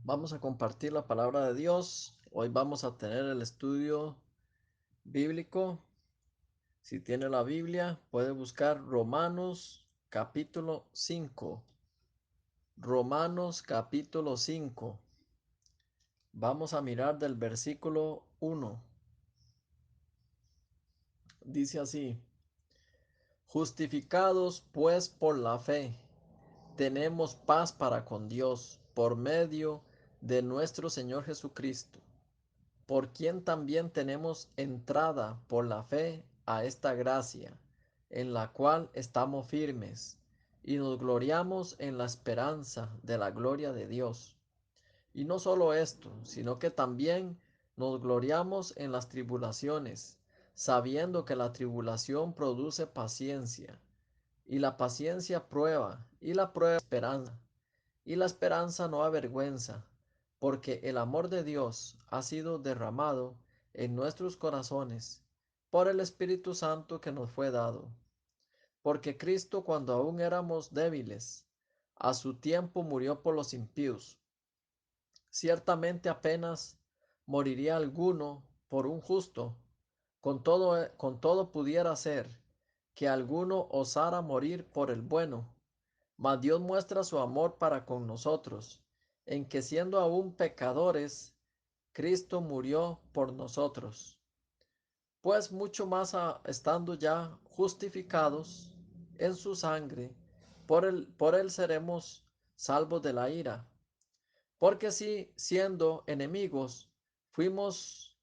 Vamos a compartir la palabra de Dios. Hoy vamos a tener el estudio bíblico. Si tiene la Biblia, puede buscar Romanos capítulo 5. Romanos capítulo 5. Vamos a mirar del versículo 1. Dice así: Justificados pues por la fe, tenemos paz para con Dios por medio de nuestro Señor Jesucristo, por quien también tenemos entrada por la fe a esta gracia, en la cual estamos firmes, y nos gloriamos en la esperanza de la gloria de Dios. Y no solo esto, sino que también nos gloriamos en las tribulaciones, sabiendo que la tribulación produce paciencia, y la paciencia prueba, y la prueba esperanza. Y la esperanza no avergüenza, porque el amor de Dios ha sido derramado en nuestros corazones por el Espíritu Santo que nos fue dado. Porque Cristo, cuando aún éramos débiles, a su tiempo murió por los impíos. Ciertamente apenas moriría alguno por un justo, con todo pudiera ser que alguno osara morir por el bueno. Mas Dios muestra su amor para con nosotros, en que siendo aún pecadores, Cristo murió por nosotros. Pues mucho más estando ya justificados en su sangre, por él seremos salvos de la ira. Porque si siendo enemigos fuimos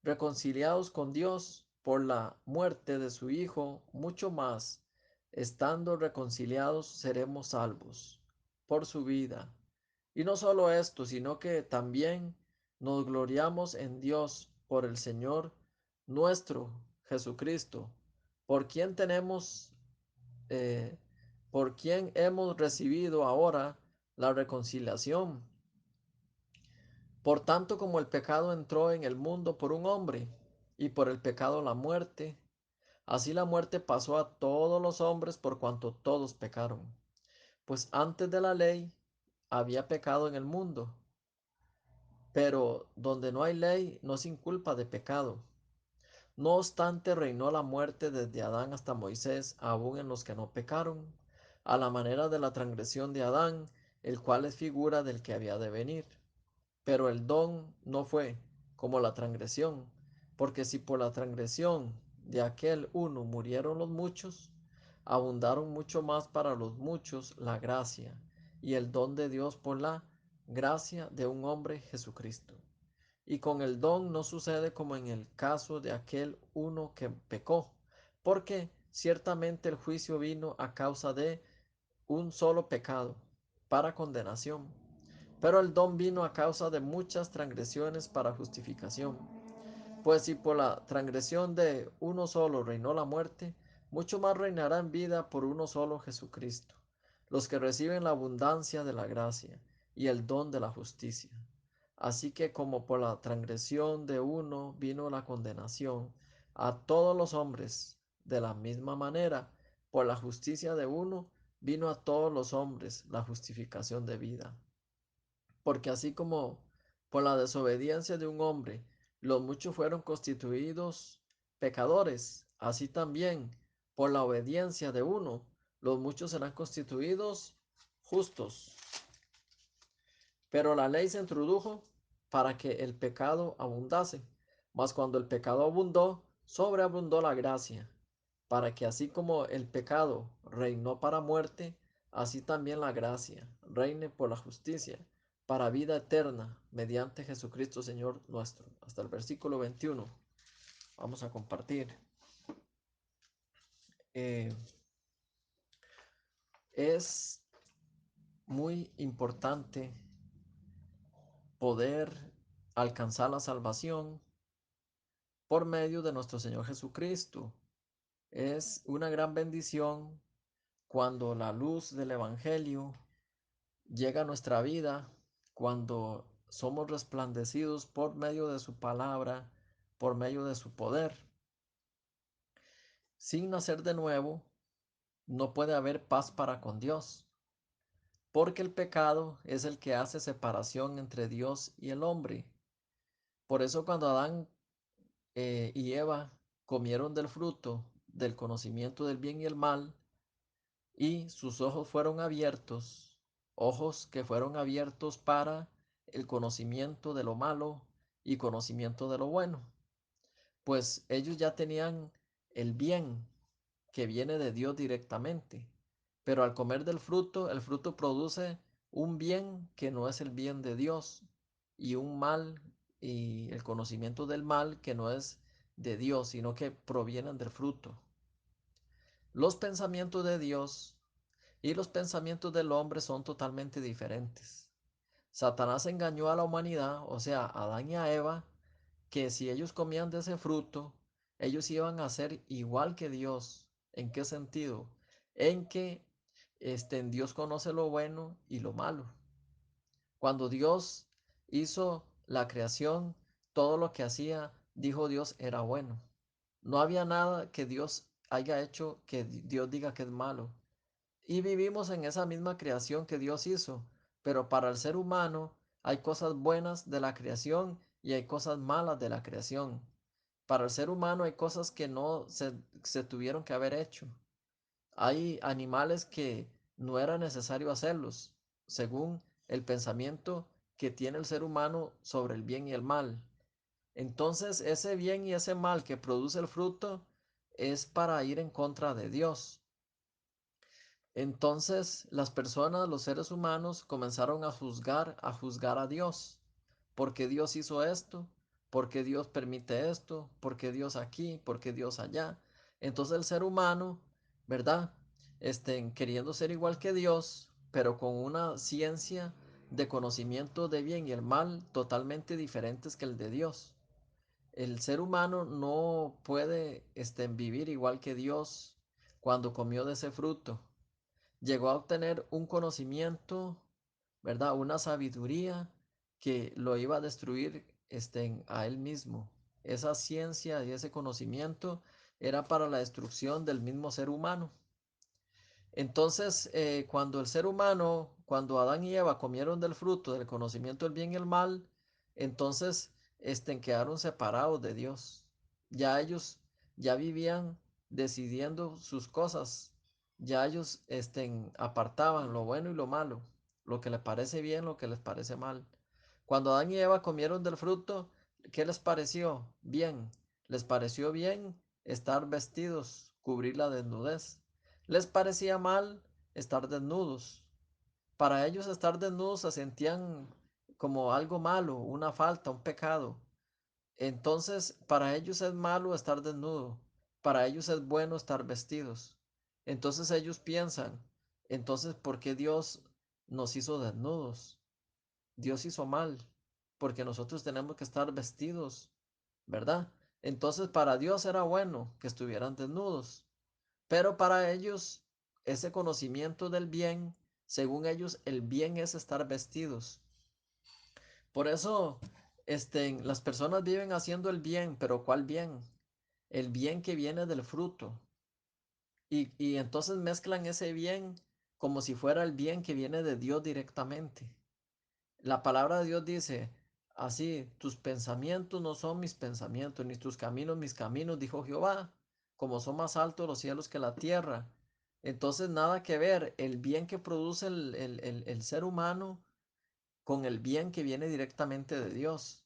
reconciliados con Dios por la muerte de su Hijo, mucho más, estando reconciliados, seremos salvos por su vida. Y no solo esto, sino que también nos gloriamos en Dios por el Señor nuestro Jesucristo, por quien tenemos, eh, por quien hemos recibido ahora la reconciliación. Por tanto, como el pecado entró en el mundo por un hombre, y por el pecado la muerte, así la muerte pasó a todos los hombres por cuanto todos pecaron. Pues antes de la ley había pecado en el mundo, pero donde no hay ley no se inculpa de pecado. No obstante, reinó la muerte desde Adán hasta Moisés, aun en los que no pecaron, a la manera de la transgresión de Adán, el cual es figura del que había de venir. Pero el don no fue como la transgresión, porque si por la transgresión de aquel uno murieron los muchos, abundaron mucho más para los muchos la gracia y el don de Dios por la gracia de un hombre Jesucristo. Y con el don no sucede como en el caso de aquel uno que pecó, porque ciertamente el juicio vino a causa de un solo pecado, para condenación, pero el don vino a causa de muchas transgresiones para justificación. Pues si por la transgresión de uno solo reinó la muerte, mucho más reinará en vida por uno solo, Jesucristo, los que reciben la abundancia de la gracia y el don de la justicia. Así que como por la transgresión de uno vino la condenación a todos los hombres, de la misma manera, por la justicia de uno vino a todos los hombres la justificación de vida. Porque así como por la desobediencia de un hombre los muchos fueron constituidos pecadores, así también por la obediencia de uno los muchos serán constituidos justos. Pero la ley se introdujo para que el pecado abundase, mas cuando el pecado abundó, sobreabundó la gracia, para que así como el pecado reinó para muerte, así también la gracia reine por la justicia, para vida eterna, mediante Jesucristo Señor nuestro. Hasta el versículo 21. Vamos a compartir. Eh, es muy importante poder alcanzar la salvación por medio de nuestro Señor Jesucristo. Es una gran bendición cuando la luz del Evangelio llega a nuestra vida, cuando somos resplandecidos por medio de su palabra, por medio de su poder. Sin nacer de nuevo, no puede haber paz para con Dios. porque el pecado es el que hace separación entre Dios y el hombre. Por eso cuando Adán y Eva comieron del fruto del conocimiento del bien y el mal, y sus ojos fueron abiertos, ojos que fueron abiertos para el conocimiento de lo malo y conocimiento de lo bueno, pues ellos ya tenían el bien que viene de Dios directamente, pero al comer del fruto, el fruto produce un bien que no es el bien de Dios y un mal y el conocimiento del mal que no es de Dios, sino que provienen del fruto. Los pensamientos de Dios y los pensamientos del hombre son totalmente diferentes. Satanás engañó a la humanidad, o sea, a Adán y a Eva, que si ellos comían de ese fruto, ellos iban a ser igual que Dios. ¿En qué sentido? En que Dios conoce lo bueno y lo malo. Cuando Dios hizo la creación, todo lo que hacía, dijo Dios, era bueno. No había nada que Dios haya hecho que Dios diga que es malo. Y vivimos en esa misma creación que Dios hizo, pero para el ser humano hay cosas buenas de la creación y hay cosas malas de la creación. Para el ser humano hay cosas que no se tuvieron que haber hecho. Hay animales que no era necesario hacerlos, según el pensamiento que tiene el ser humano sobre el bien y el mal. Entonces, ese bien y ese mal que produce el fruto es para ir en contra de Dios. Entonces las personas, los seres humanos, comenzaron a juzgar a Dios. ¿Por qué Dios hizo esto? ¿Por qué Dios permite esto? ¿Por qué Dios aquí? ¿Por qué Dios allá? Entonces el ser humano, ¿verdad? Queriendo ser igual que Dios, pero con una ciencia de conocimiento de bien y el mal totalmente diferentes que el de Dios. El ser humano no puede, vivir igual que Dios cuando comió de ese fruto. Llegó a obtener un conocimiento, ¿verdad? Una sabiduría que lo iba a destruir a él mismo. Esa ciencia y ese conocimiento era para la destrucción del mismo ser humano. Entonces, cuando el ser humano, cuando Adán y Eva comieron del fruto del conocimiento del bien y el mal, entonces, quedaron separados de Dios. Ya ellos ya vivían decidiendo sus cosas. Ya ellos, apartaban lo bueno y lo malo, lo que les parece bien, lo que les parece mal. Cuando Adán y Eva comieron del fruto, ¿qué les pareció? Bien. Les pareció bien estar vestidos, cubrir la desnudez. Les parecía mal estar desnudos. Para ellos estar desnudos se sentían como algo malo, una falta, un pecado. Entonces, para ellos es malo estar desnudo. Para ellos es bueno estar vestidos. Entonces ellos piensan, entonces, ¿por qué Dios nos hizo desnudos? Dios hizo mal, porque nosotros tenemos que estar vestidos, ¿verdad? Entonces, para Dios era bueno que estuvieran desnudos. Pero para ellos, ese conocimiento del bien, según ellos, el bien es estar vestidos. Por eso, las personas viven haciendo el bien, pero ¿cuál bien? El bien que viene del fruto. Y entonces mezclan ese bien como si fuera el bien que viene de Dios directamente. La palabra de Dios dice, así, tus pensamientos no son mis pensamientos, ni tus caminos mis caminos, dijo Jehová, como son más altos los cielos que la tierra. Entonces, nada que ver el bien que produce el ser humano con el bien que viene directamente de Dios.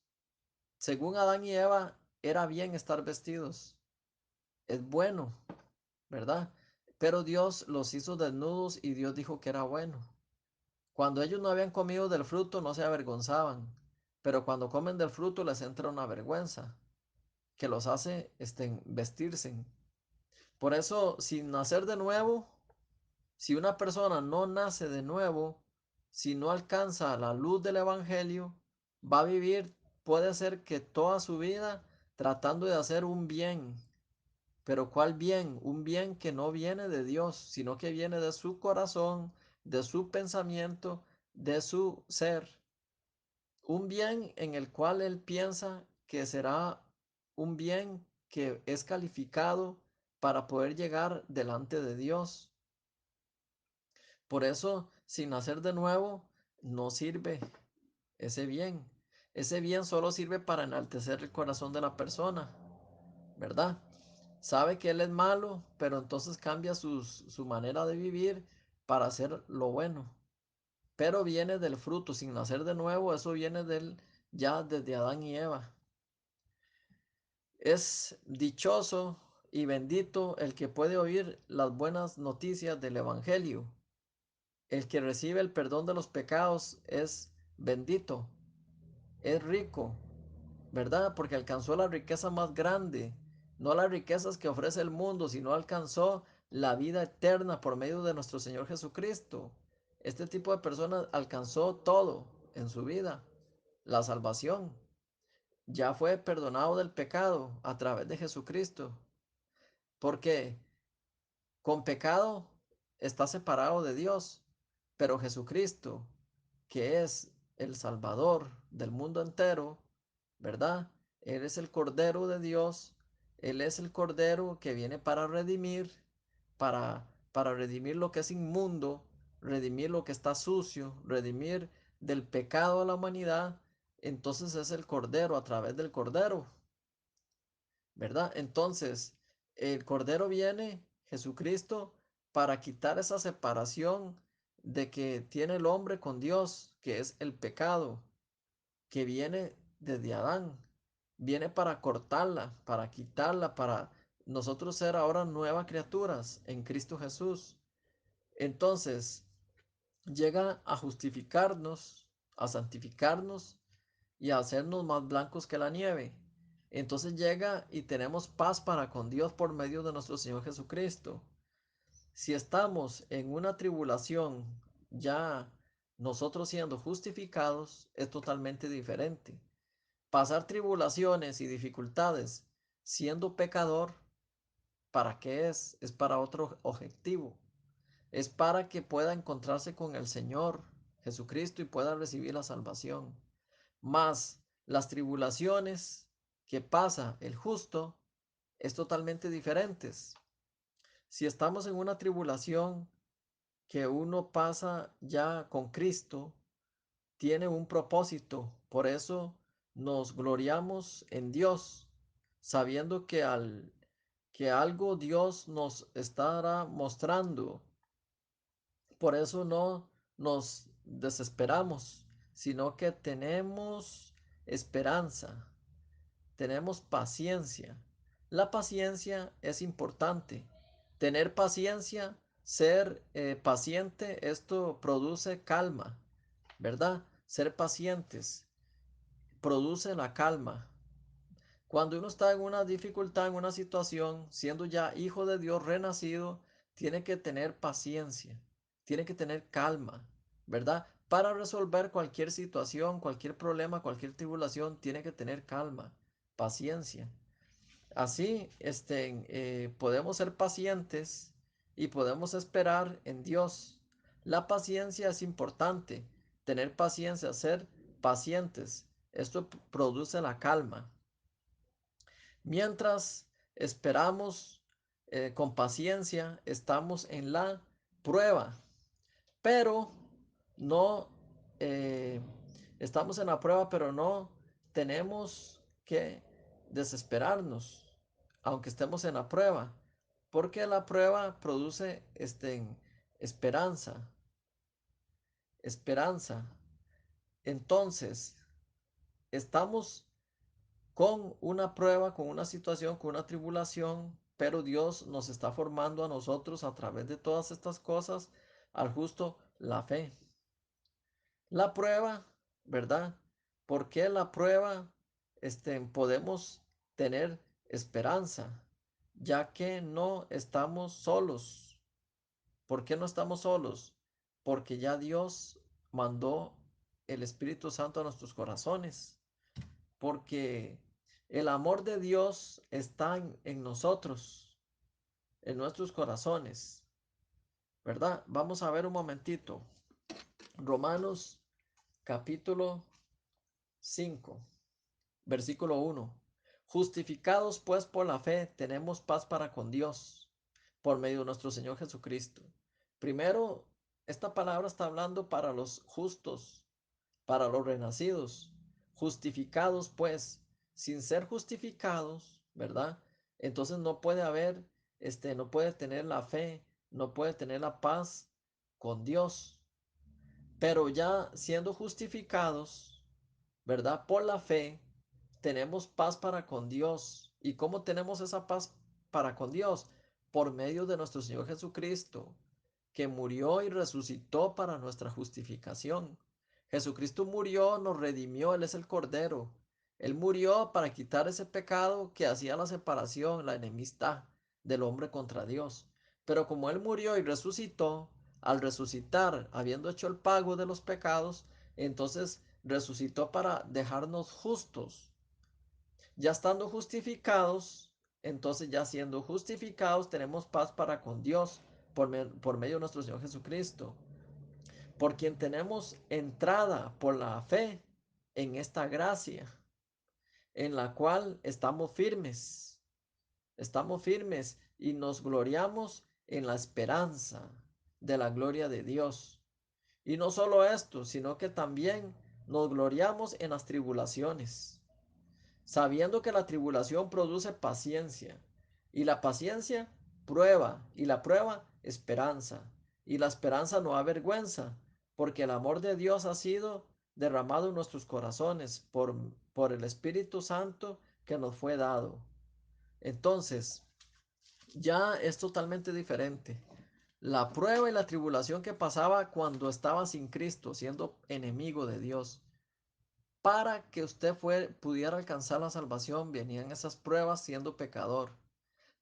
Según Adán y Eva, era bien estar vestidos. Es bueno, ¿verdad? Pero Dios los hizo desnudos y Dios dijo que era bueno. Cuando ellos no habían comido del fruto no se avergonzaban, pero cuando comen del fruto les entra una vergüenza que los hace vestirse. Por eso, sin nacer de nuevo, si una persona no nace de nuevo, si no alcanza la luz del Evangelio, va a vivir, puede ser que toda su vida tratando de hacer un bien. Pero ¿cuál bien? Un bien que no viene de Dios, sino que viene de su corazón, de su pensamiento, de su ser. Un bien en el cual él piensa que será un bien que es calificado para poder llegar delante de Dios. Por eso, sin nacer de nuevo, no sirve ese bien. Ese bien solo sirve para enaltecer el corazón de la persona, ¿verdad? Sabe que él es malo, pero entonces cambia su manera de vivir para hacer lo bueno. Pero viene del fruto, sin nacer de nuevo, eso viene del ya desde Adán y Eva. Es dichoso y bendito el que puede oír las buenas noticias del Evangelio. El que recibe el perdón de los pecados es bendito, es rico, ¿verdad? Porque alcanzó la riqueza más grande, no las riquezas que ofrece el mundo, sino alcanzó la vida eterna por medio de nuestro Señor Jesucristo. Este tipo de personas alcanzó todo en su vida, la salvación. Ya fue perdonado del pecado a través de Jesucristo, porque con pecado está separado de Dios, pero Jesucristo, que es el Salvador del mundo entero, ¿verdad? Él es el Cordero de Dios, Él es el Cordero que viene para redimir, para redimir lo que es inmundo, redimir lo que está sucio, redimir del pecado a la humanidad. Entonces es el Cordero a través del Cordero, ¿verdad? Entonces, el Cordero viene, Jesucristo, para quitar esa separación de que tiene el hombre con Dios, que es el pecado, que viene desde Adán. Viene para cortarla, para quitarla, para nosotros ser ahora nuevas criaturas en Cristo Jesús. Entonces, llega a justificarnos, a santificarnos y a hacernos más blancos que la nieve. Entonces llega y tenemos paz para con Dios por medio de nuestro Señor Jesucristo. Si estamos en una tribulación, ya nosotros siendo justificados, es totalmente diferente. Pasar tribulaciones y dificultades siendo pecador, ¿para qué es? Es para otro objetivo. Es para que pueda encontrarse con el Señor Jesucristo y pueda recibir la salvación. Más las tribulaciones que pasa el justo es totalmente diferentes. Si estamos en una tribulación que uno pasa ya con Cristo, tiene un propósito. Por eso nos gloriamos en Dios, sabiendo que algo Dios nos estará mostrando. Por eso no nos desesperamos, sino que tenemos esperanza. Tenemos paciencia. La paciencia es importante. Tener paciencia, ser paciente, esto produce calma, ¿verdad? Ser pacientes produce la calma. Cuando uno está en una dificultad, en una situación, siendo ya hijo de Dios renacido, tiene que tener paciencia, tiene que tener calma, ¿verdad? Para resolver cualquier situación, cualquier problema, cualquier tribulación, tiene que tener calma, paciencia. Así, podemos ser pacientes y podemos esperar en Dios. La paciencia es importante, tener paciencia, ser pacientes. Esto produce la calma. Mientras esperamos con paciencia, estamos en la prueba, pero no eh, estamos en la prueba, pero no tenemos que desesperarnos, aunque estemos en la prueba, porque la prueba produce esperanza, esperanza. Entonces, estamos con una prueba, con una situación, con una tribulación, pero Dios nos está formando a nosotros a través de todas estas cosas, al justo la fe. La prueba, ¿verdad? ¿Por qué la prueba? Podemos tener esperanza, ya que no estamos solos. ¿Por qué no estamos solos? Porque ya Dios mandó el Espíritu Santo a nuestros corazones. Porque el amor de Dios está en nosotros, en nuestros corazones, ¿verdad? Vamos a ver un momentito. Romanos capítulo 5, versículo 1. Justificados pues por la fe, tenemos paz para con Dios, por medio de nuestro Señor Jesucristo. Primero, Esta palabra está hablando para los justos, para los renacidos, justificados pues, sin ser justificados, ¿verdad? Entonces no puede haber, no puede tener la fe, no puede tener la paz con Dios, pero ya siendo justificados, ¿verdad? Por la fe, tenemos paz para con Dios. ¿Y cómo tenemos esa paz para con Dios? Por medio de nuestro Señor Jesucristo, que murió y resucitó para nuestra justificación. Jesucristo murió, nos redimió, Él es el Cordero. Él murió para quitar ese pecado que hacía la separación, la enemistad del hombre contra Dios. Pero como Él murió y resucitó, al resucitar, habiendo hecho el pago de los pecados, entonces resucitó para dejarnos justos. Ya estando justificados, entonces ya siendo justificados, tenemos paz para con Dios por medio de nuestro Señor Jesucristo, por quien tenemos entrada por la fe en esta gracia, en la cual estamos firmes y nos gloriamos en la esperanza de la gloria de Dios. Y no solo esto, sino que también nos gloriamos en las tribulaciones, sabiendo que la tribulación produce paciencia, y la paciencia prueba, y la prueba esperanza, y la esperanza no avergüenza, porque el amor de Dios ha sido derramado en nuestros corazones por el Espíritu Santo que nos fue dado. Entonces, ya es totalmente diferente. La prueba y la tribulación que pasaba cuando estaba sin Cristo, siendo enemigo de Dios, para que usted pudiera alcanzar la salvación, venían esas pruebas siendo pecador.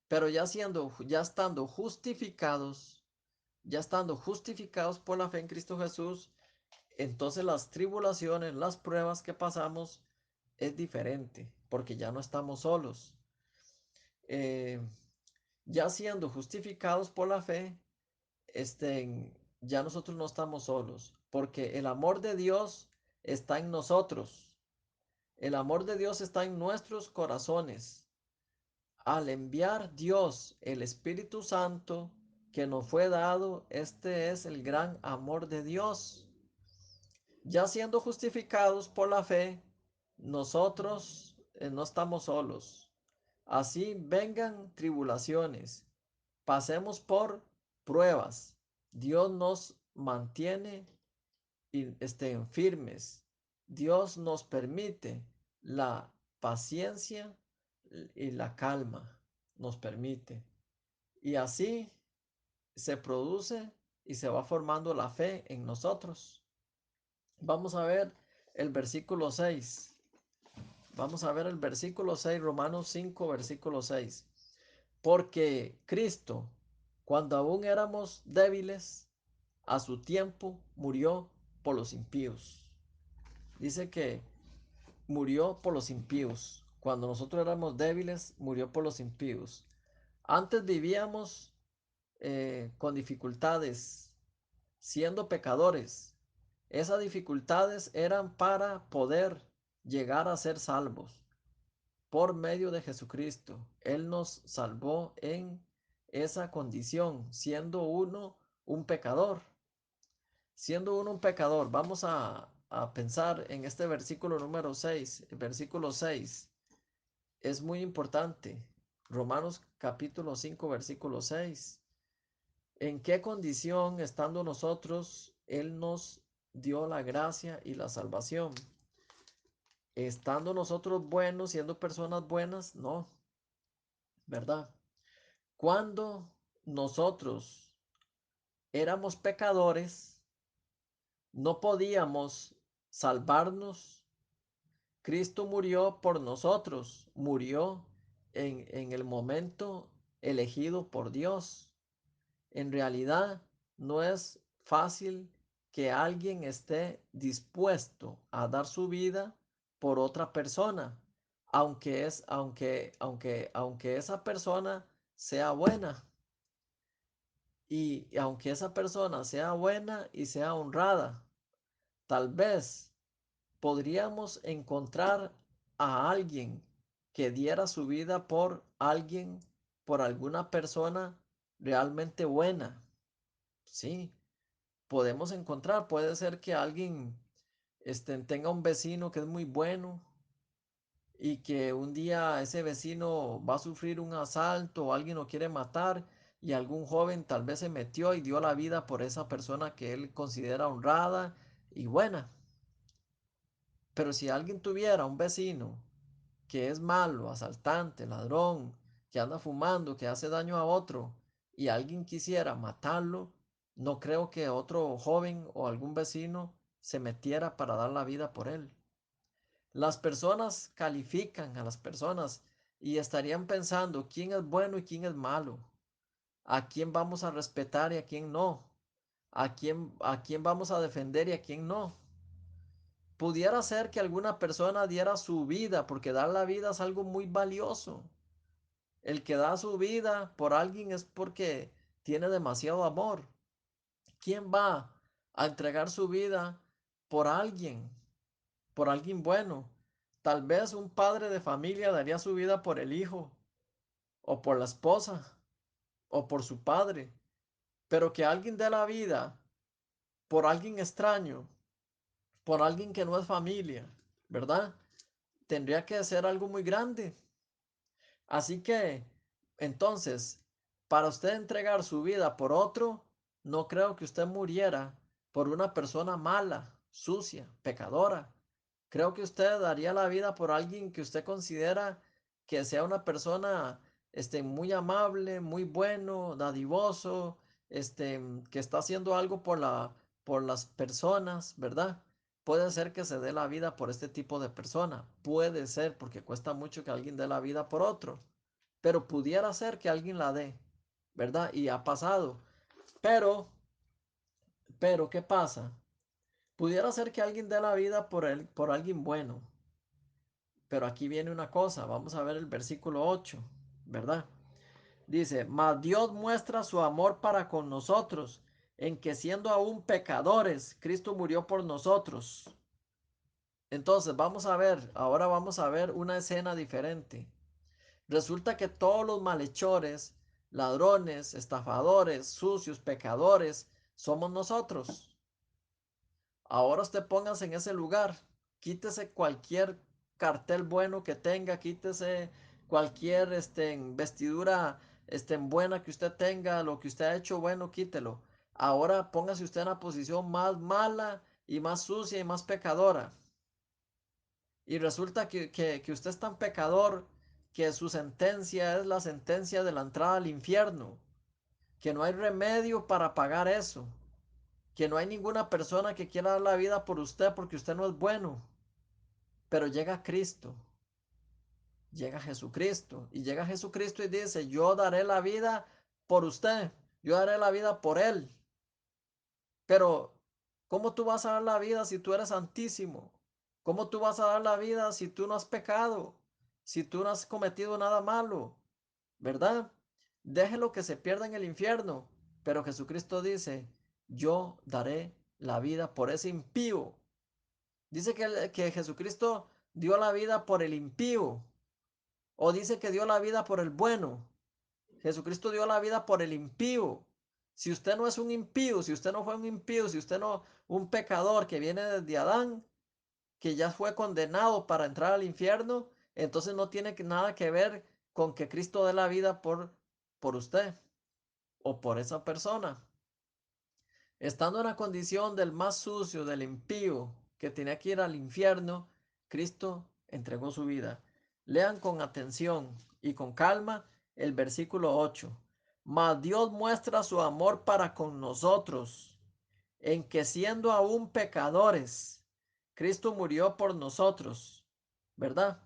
Pero ya estando justificados por la fe en Cristo Jesús, entonces las tribulaciones, las pruebas que pasamos es diferente, porque ya no estamos solos. Eh, ya siendo justificados por la fe, ya nosotros no estamos solos, porque el amor de Dios está en nosotros. El amor de Dios está en nuestros corazones. Al enviar Dios el Espíritu Santo que nos fue dado, este es el gran amor de Dios. Ya siendo justificados por la fe, nosotros no estamos solos. Así vengan tribulaciones, pasemos por pruebas. Dios nos mantiene y estén firmes. Dios nos permite la paciencia y la calma. Nos permite. Y así se produce y se va formando la fe en nosotros. Vamos a ver el versículo 6. Vamos a ver el versículo 6, Romanos 5, versículo 6. Porque Cristo, cuando aún éramos débiles, a su tiempo murió por los impíos. Dice que murió por los impíos. Cuando nosotros éramos débiles, murió por los impíos. Antes vivíamos con dificultades, siendo pecadores. Esas dificultades eran para poder llegar a ser salvos por medio de Jesucristo. Él nos salvó en esa condición, siendo uno un pecador. Siendo uno un pecador, vamos a pensar en este versículo número 6. El versículo 6 es muy importante. Romanos capítulo 5, versículo 6. ¿En qué condición estando nosotros Él nos dio la gracia y la salvación? Estando nosotros buenos, siendo personas buenas, no, ¿verdad? Cuando nosotros éramos pecadores, no podíamos salvarnos. Cristo murió por nosotros, murió en el momento elegido por Dios. En realidad no es fácil que alguien esté dispuesto a dar su vida por otra persona, aunque esa persona sea buena y aunque esa persona sea buena y sea honrada. Tal vez podríamos encontrar a alguien que diera su vida por alguien, por alguna persona realmente buena. Sí, podemos encontrar. Puede ser que alguien tenga un vecino que es muy bueno y que un día ese vecino va a sufrir un asalto o alguien lo quiere matar y algún joven tal vez se metió y dio la vida por esa persona que él considera honrada y buena. Pero si alguien tuviera un vecino que es malo, asaltante, ladrón, que anda fumando, que hace daño a otro, y alguien quisiera matarlo, no creo que otro joven o algún vecino se metiera para dar la vida por él. Las personas califican a las personas y estarían pensando quién es bueno y quién es malo, a quién vamos a respetar y a quién no, a quién vamos a defender y a quién no. Pudiera ser que alguna persona diera su vida, porque dar la vida es algo muy valioso. El que da su vida por alguien es porque tiene demasiado amor. ¿Quién va a entregar su vida por alguien? Por alguien bueno. Tal vez un padre de familia daría su vida por el hijo, o por la esposa, o por su padre. Pero que alguien dé la vida por alguien extraño, por alguien que no es familia, ¿verdad? Tendría que ser algo muy grande. Así que, entonces, para usted entregar su vida por otro, no creo que usted muriera por una persona mala, sucia, pecadora. Creo que usted daría la vida por alguien que usted considera que sea una persona, muy amable, muy bueno, dadivoso, que está haciendo algo por las personas, ¿verdad? Puede ser que se dé la vida por este tipo de persona. Puede ser, porque cuesta mucho que alguien dé la vida por otro. Pero pudiera ser que alguien la dé, ¿verdad? Y ha pasado. Pero, ¿qué pasa? Pudiera ser que alguien dé la vida por alguien bueno. Pero aquí viene una cosa. Vamos a ver el versículo 8, ¿verdad? Dice, mas Dios muestra su amor para con nosotros, en que siendo aún pecadores, Cristo murió por nosotros. Entonces, ahora vamos a ver una escena diferente. Resulta que todos los malhechores, ladrones, estafadores, sucios, pecadores, somos nosotros. Ahora usted póngase en ese lugar. Quítese cualquier cartel bueno que tenga, quítese cualquier vestidura buena que usted tenga, lo que usted ha hecho bueno, quítelo. Ahora póngase usted en la posición más mala y más sucia y más pecadora. Y resulta que usted es tan pecador que su sentencia es la sentencia de la entrada al infierno, que no hay remedio para pagar eso, que no hay ninguna persona que quiera dar la vida por usted porque usted no es bueno. Pero llega Jesucristo, y llega Jesucristo y dice, yo daré la vida por usted, yo daré la vida por él. Pero, ¿cómo tú vas a dar la vida si tú eres santísimo? ¿Cómo tú vas a dar la vida si tú no has pecado? Si tú no has cometido nada malo, ¿verdad? Déjelo que se pierda en el infierno. Pero Jesucristo dice, yo daré la vida por ese impío. Dice que Jesucristo dio la vida por el impío. O dice que dio la vida por el bueno. Jesucristo dio la vida por el impío. Si usted no es un impío, si usted no fue un impío, si usted no, un pecador que viene desde Adán, que ya fue condenado para entrar al infierno, entonces no tiene nada que ver con que Cristo dé la vida por usted o por esa persona. Estando en la condición del más sucio, del impío, que tenía que ir al infierno, Cristo entregó su vida. Lean con atención y con calma el versículo 8. Mas Dios muestra su amor para con nosotros, en que siendo aún pecadores, Cristo murió por nosotros, ¿verdad?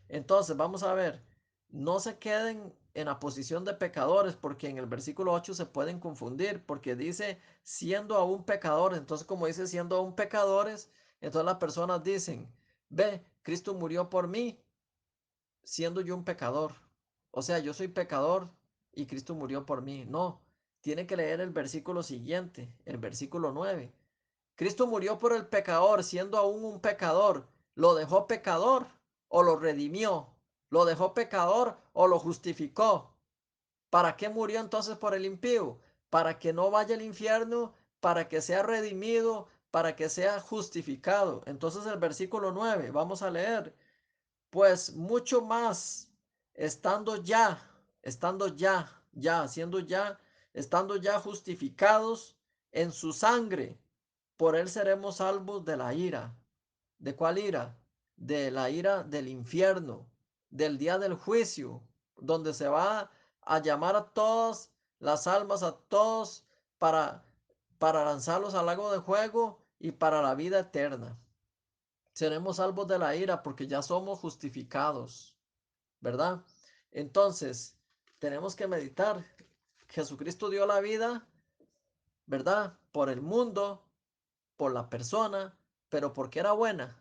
Entonces, vamos a ver, no se queden en la posición de pecadores, porque en el versículo 8 se pueden confundir, porque dice siendo aún pecadores. Entonces, como dice siendo aún pecadores, entonces las personas dicen, ve, Cristo murió por mí, siendo yo un pecador. O sea, yo soy pecador y Cristo murió por mí. No, tiene que leer el versículo siguiente, el versículo 9. Cristo murió por el pecador, siendo aún un pecador. ¿Lo dejó pecador o lo redimió? ¿Lo dejó pecador o lo justificó? ¿Para qué murió entonces por el impío? Para que no vaya al infierno para que sea redimido, para que sea justificado. Entonces el versículo 9, vamos a leer, pues mucho más, estando ya justificados en su sangre, por él seremos salvos de la ira. ¿De cuál ira? De la ira del infierno, del día del juicio, donde se va a llamar a todas las almas, a todos, para, para lanzarlos al lago de fuego y para la vida eterna. Seremos salvos de la ira porque ya somos justificados, ¿verdad? Entonces, tenemos que meditar. Jesucristo dio la vida, ¿verdad? Por el mundo, por la persona, pero porque era buena.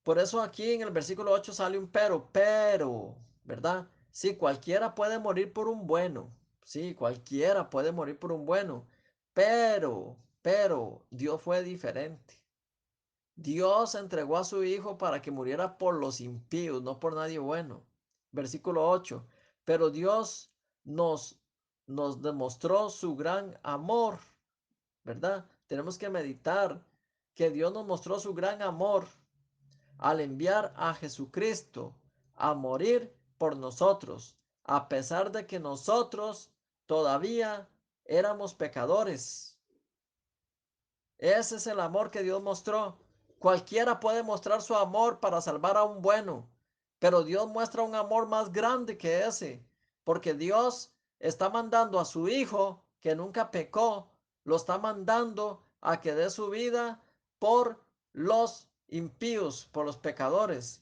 Por eso aquí en el versículo 8 sale un pero, ¿verdad? Sí, cualquiera puede morir por un bueno. Sí, cualquiera puede morir por un bueno. Pero, Dios fue diferente. Dios entregó a su Hijo para que muriera por los impíos, no por nadie bueno. Versículo 8. Pero Dios nos, nos demostró su gran amor, ¿verdad? Tenemos que meditar que Dios nos mostró su gran amor al enviar a Jesucristo a morir por nosotros, a pesar de que nosotros todavía éramos pecadores. Ese es el amor que Dios mostró. Cualquiera puede mostrar su amor para salvar a un bueno, pero Dios muestra un amor más grande que ese, porque Dios está mandando a su Hijo, que nunca pecó, lo está mandando a que dé su vida por los impíos, por los pecadores.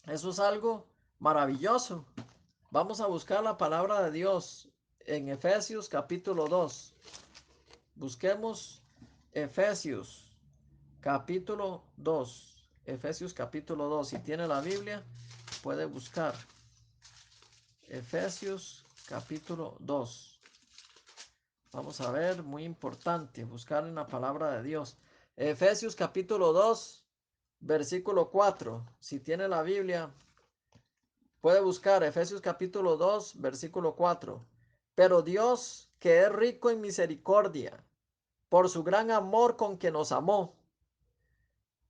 Eso es algo maravilloso. Vamos a buscar la palabra de Dios en Efesios capítulo 2. Busquemos Efesios capítulo 2. Efesios capítulo 2. Si tiene la Biblia, puede buscar. Efesios capítulo 2. Vamos a ver, muy importante, buscar en la palabra de Dios. Efesios capítulo 2, versículo 4. Si tiene la Biblia, puede buscar Efesios capítulo 2, versículo 4. Pero Dios, que es rico en misericordia, por su gran amor con que nos amó,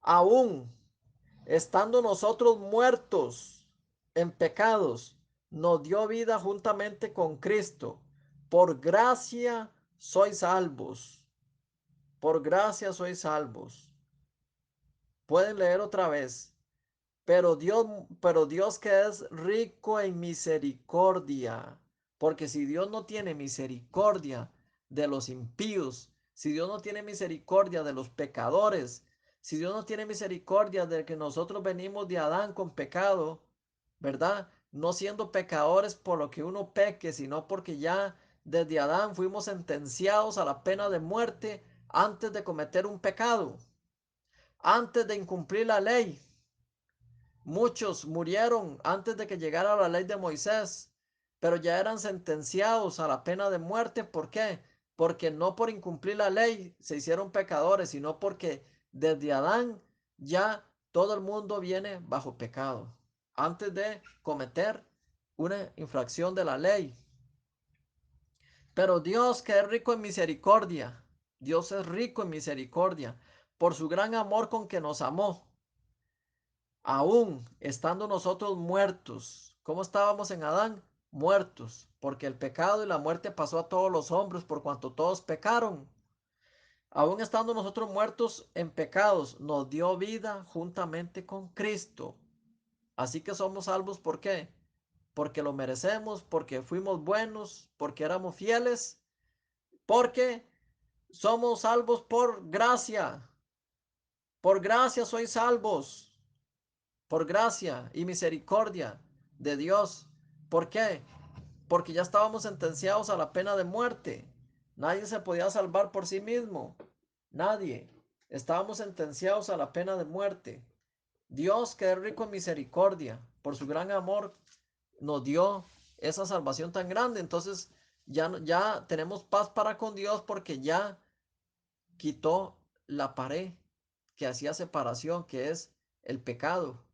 aún estando nosotros muertos en pecados, nos dio vida juntamente con Cristo. Por gracia sois salvos. Por gracia sois salvos. Pueden leer otra vez. Pero Dios que es rico en misericordia, porque si Dios no tiene misericordia de los impíos, si Dios no tiene misericordia de los pecadores, si Dios no tiene misericordia de que nosotros venimos de Adán con pecado, ¿verdad? No siendo pecadores por lo que uno peque, sino porque ya desde Adán fuimos sentenciados a la pena de muerte antes de cometer un pecado, antes de incumplir la ley. Muchos murieron antes de que llegara la ley de Moisés, pero ya eran sentenciados a la pena de muerte. ¿Por qué? Porque no por incumplir la ley se hicieron pecadores, sino porque desde Adán ya todo el mundo viene bajo pecado, antes de cometer una infracción de la ley. Pero Dios, que es rico en misericordia, Dios es rico en misericordia, por su gran amor con que nos amó aún estando nosotros muertos. ¿Cómo estábamos en Adán? Muertos, porque el pecado y la muerte pasó a todos los hombres por cuanto todos pecaron. Aún estando nosotros muertos en pecados, nos dio vida juntamente con Cristo. Así que somos salvos, ¿por qué? Porque lo merecemos, porque fuimos buenos, porque éramos fieles, porque somos salvos por gracia. Por gracia sois salvos. Por gracia y misericordia de Dios. ¿Por qué? Porque ya estábamos sentenciados a la pena de muerte. Nadie se podía salvar por sí mismo. Nadie. Estábamos sentenciados a la pena de muerte. Dios, que es rico en misericordia, por su gran amor, nos dio esa salvación tan grande. Entonces ya tenemos paz para con Dios porque ya quitó la pared que hacía separación, que es el pecado.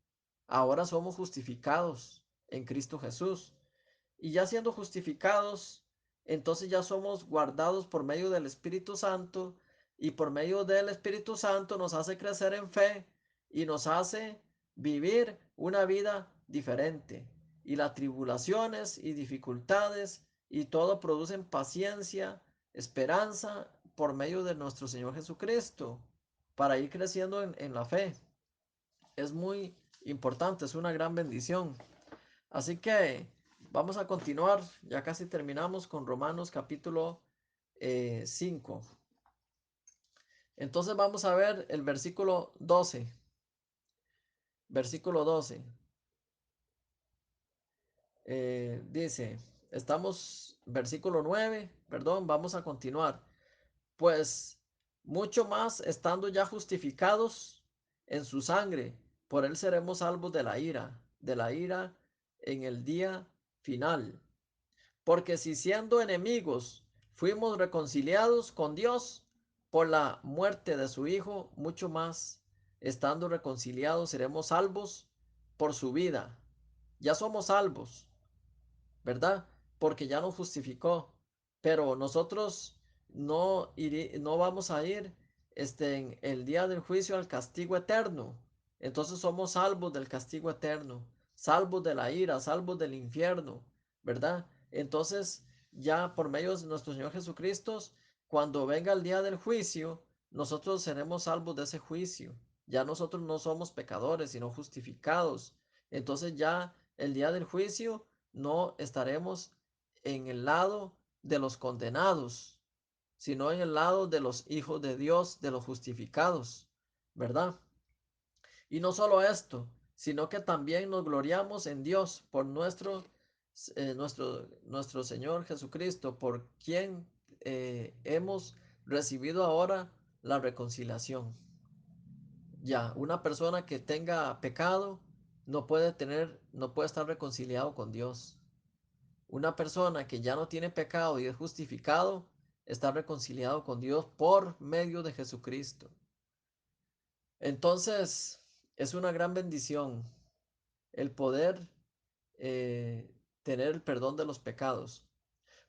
Ahora somos justificados en Cristo Jesús. Y ya siendo justificados, entonces ya somos guardados por medio del Espíritu Santo y por medio del Espíritu Santo nos hace crecer en fe y nos hace vivir una vida diferente. Y las tribulaciones y dificultades y todo producen paciencia, esperanza por medio de nuestro Señor Jesucristo para ir creciendo en la fe. Es muy importante, es una gran bendición. Así que vamos a continuar, ya casi terminamos con Romanos capítulo 5. Entonces vamos a ver el versículo 12. Versículo 12. Dice, estamos, versículo 9, perdón, vamos a continuar. Pues mucho más estando ya justificados en su sangre, por él seremos salvos de la ira en el día final. Porque si siendo enemigos fuimos reconciliados con Dios por la muerte de su Hijo, mucho más, estando reconciliados, seremos salvos por su vida. Ya somos salvos, ¿verdad? Porque ya nos justificó. Pero nosotros no vamos a ir en el día del juicio al castigo eterno. Entonces somos salvos del castigo eterno, salvos de la ira, salvos del infierno, ¿verdad? Entonces ya por medio de nuestro Señor Jesucristo, cuando venga el día del juicio, nosotros seremos salvos de ese juicio. Ya nosotros no somos pecadores, sino justificados. Entonces ya el día del juicio no estaremos en el lado de los condenados, sino en el lado de los hijos de Dios, de los justificados, ¿verdad? Y no solo esto, sino que también nos gloriamos en Dios por nuestro Señor Jesucristo, por quien hemos recibido ahora la reconciliación. Ya, una persona que tenga pecado no puede estar reconciliado con Dios. Una persona que ya no tiene pecado y es justificado, está reconciliado con Dios por medio de Jesucristo. Entonces, es una gran bendición el poder eh, tener el perdón de los pecados.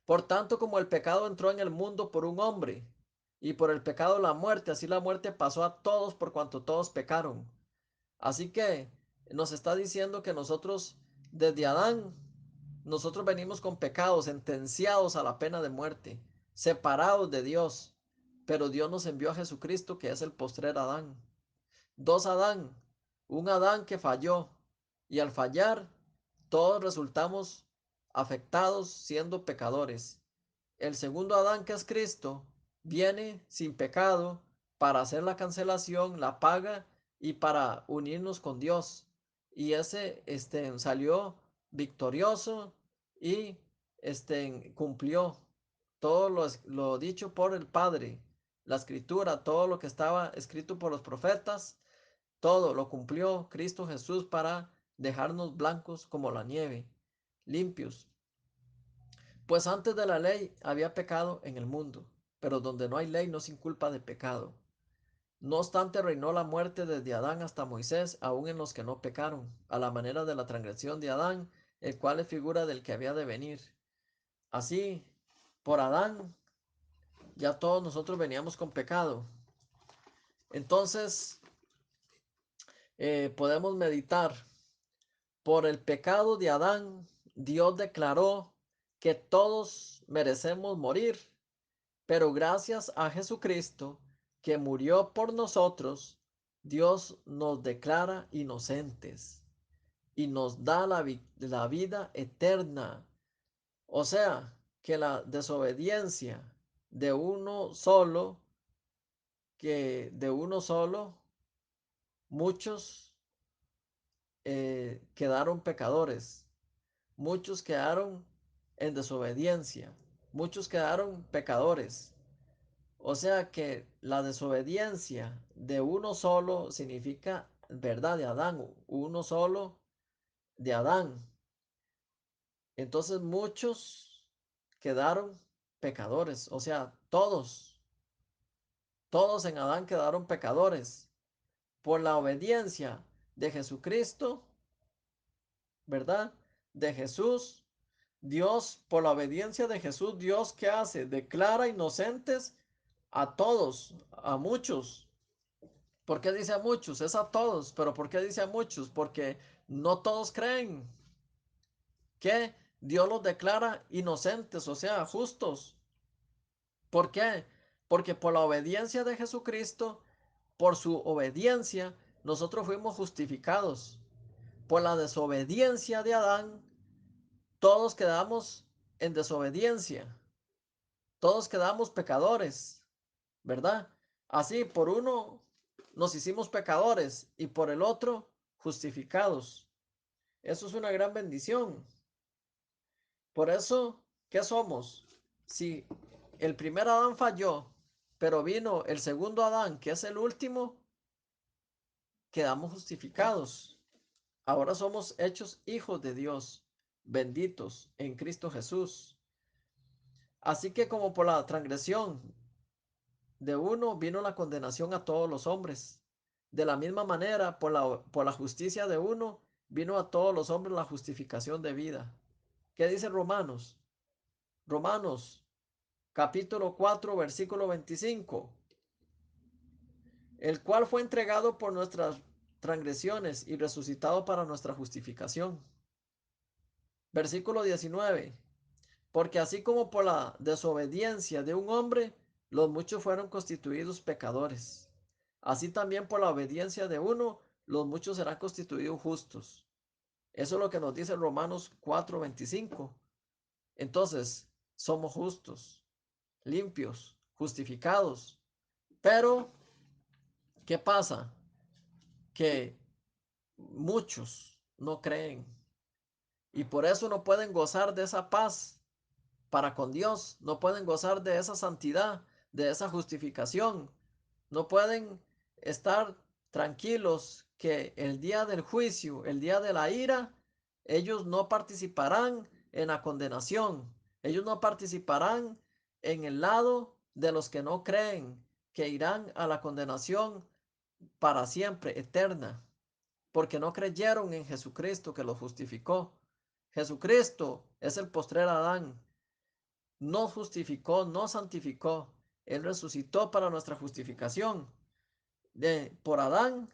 Por tanto, como el pecado entró en el mundo por un hombre, y por el pecado la muerte, así la muerte pasó a todos por cuanto todos pecaron. Así que nos está diciendo que nosotros, desde Adán, nosotros venimos con pecados, sentenciados a la pena de muerte, separados de Dios. Pero Dios nos envió a Jesucristo, que es el postrer Adán. Dos Adán, un Adán que falló. Y al fallar, todos resultamos afectados siendo pecadores. El segundo Adán, que es Cristo, viene sin pecado para hacer la cancelación, la paga y para unirnos con Dios. Y ese salió victorioso y cumplió todo lo dicho por el Padre. La escritura, todo lo que estaba escrito por los profetas, todo lo cumplió Cristo Jesús para dejarnos blancos como la nieve, limpios. Pues antes de la ley había pecado en el mundo, pero donde no hay ley no sin culpa de pecado. No obstante, reinó la muerte desde Adán hasta Moisés, aun en los que no pecaron, a la manera de la transgresión de Adán, el cual es figura del que había de venir. Así, por Adán, ya todos nosotros veníamos con pecado. Entonces, podemos meditar. Por el pecado de Adán, Dios declaró que todos merecemos morir. Pero gracias a Jesucristo, que murió por nosotros, Dios nos declara inocentes y nos da la vida eterna. O sea, que la desobediencia de uno solo, muchos quedaron pecadores, muchos quedaron en desobediencia, muchos quedaron pecadores. O sea que la desobediencia de uno solo significa verdad de Adán, uno solo de Adán. Entonces muchos quedaron pecadores, o sea, todos en Adán quedaron pecadores por la obediencia de Jesucristo, ¿verdad? De Jesús. Dios, por la obediencia de Jesús, Dios, ¿qué hace? Declara inocentes a todos, a muchos. ¿Por qué dice a muchos? Es a todos, pero ¿por qué dice a muchos? Porque no todos creen que Dios los declara inocentes, o sea, justos. ¿Por qué? Porque por la obediencia de Jesucristo, por su obediencia, nosotros fuimos justificados. Por la desobediencia de Adán, todos quedamos en desobediencia. Todos quedamos pecadores, ¿verdad? Así, por uno nos hicimos pecadores y por el otro justificados. Eso es una gran bendición. Por eso, ¿qué somos? Si el primer Adán falló, pero vino el segundo Adán, que es el último, quedamos justificados. Ahora somos hechos hijos de Dios, benditos en Cristo Jesús. Así que como por la transgresión de uno vino la condenación a todos los hombres. De la misma manera, por la justicia de uno, vino a todos los hombres la justificación de vida. ¿Qué dice Romanos? Romanos capítulo 4 versículo 25. El cual fue entregado por nuestras transgresiones y resucitado para nuestra justificación. Versículo 19. Porque así como por la desobediencia de un hombre, los muchos fueron constituidos pecadores, así también por la obediencia de uno, los muchos serán constituidos justos. Eso es lo que nos dice Romanos 4:25. Entonces, somos justos, limpios, justificados. Pero, ¿qué pasa? Que muchos no creen y por eso no pueden gozar de esa paz para con Dios, no pueden gozar de esa santidad, de esa justificación, no pueden estar tranquilos que el día del juicio, el día de la ira, ellos no participarán en la condenación, ellos no participarán en el lado de los que no creen, que irán a la condenación para siempre, eterna, porque no creyeron en Jesucristo que los justificó. Jesucristo es el postrer Adán, nos justificó, nos santificó. Él resucitó para nuestra justificación. Por Adán,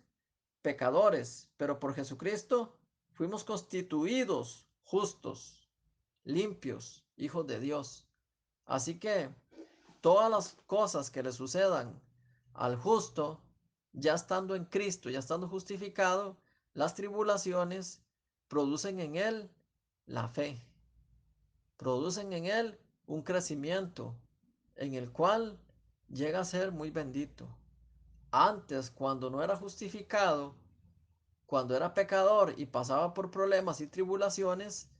pecadores, pero por Jesucristo fuimos constituidos justos, limpios, hijos de Dios. Así que todas las cosas que le sucedan al justo, ya estando en Cristo, ya estando justificado, las tribulaciones producen en él la fe, producen en él un crecimiento en el cual llega a ser muy bendito. Antes, cuando no era justificado, cuando era pecador y pasaba por problemas y tribulaciones,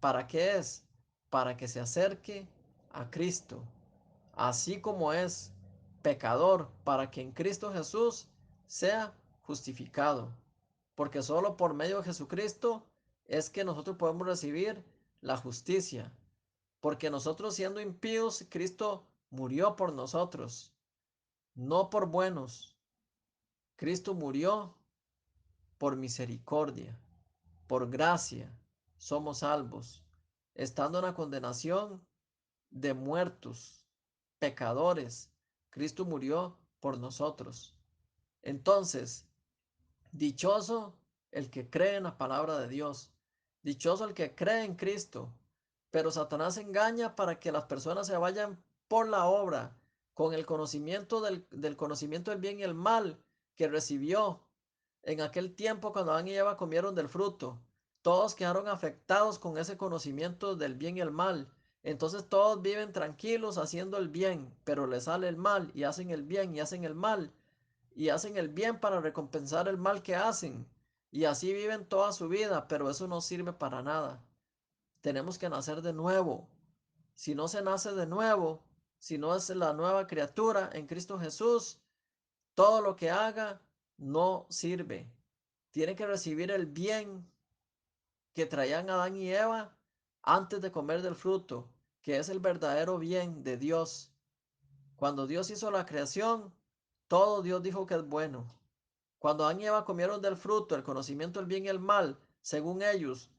¿para qué es? Para que se acerque a Cristo, así como es pecador, para que en Cristo Jesús sea justificado. Porque solo por medio de Jesucristo es que nosotros podemos recibir la justicia. Porque nosotros siendo impíos, Cristo murió por nosotros, no por buenos. Cristo murió por misericordia, por gracia. Somos salvos, estando en la condenación de muertos, pecadores. Cristo murió por nosotros. Entonces, dichoso el que cree en la palabra de Dios. Dichoso el que cree en Cristo. Pero Satanás engaña para que las personas se vayan por la obra, con el conocimiento del conocimiento del bien y el mal que recibió en aquel tiempo cuando Adán y Eva comieron del fruto. Todos quedaron afectados con ese conocimiento del bien y el mal. Entonces todos viven tranquilos haciendo el bien, pero les sale el mal y hacen el bien y hacen el mal y hacen el bien para recompensar el mal que hacen. Y así viven toda su vida, pero eso no sirve para nada. Tenemos que nacer de nuevo. Si no se nace de nuevo, si no es la nueva criatura en Cristo Jesús, todo lo que haga no sirve. Tiene que recibir el bien que traían Adán y Eva antes de comer del fruto, que es el verdadero bien de Dios. Cuando Dios hizo la creación, todo Dios dijo que es bueno. Cuando Adán y Eva comieron del fruto, el conocimiento del bien y el mal, según ellos,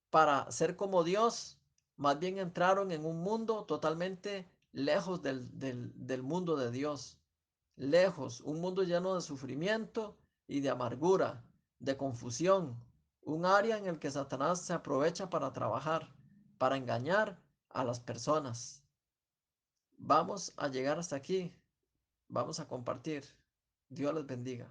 para ser como Dios, Más bien entraron en un mundo totalmente lejos del mundo de Dios. Lejos, un mundo lleno de sufrimiento y de amargura, de confusión. Un área en el que Satanás se aprovecha para trabajar, para engañar a las personas. Vamos a llegar hasta aquí. Vamos a compartir. Dios les bendiga.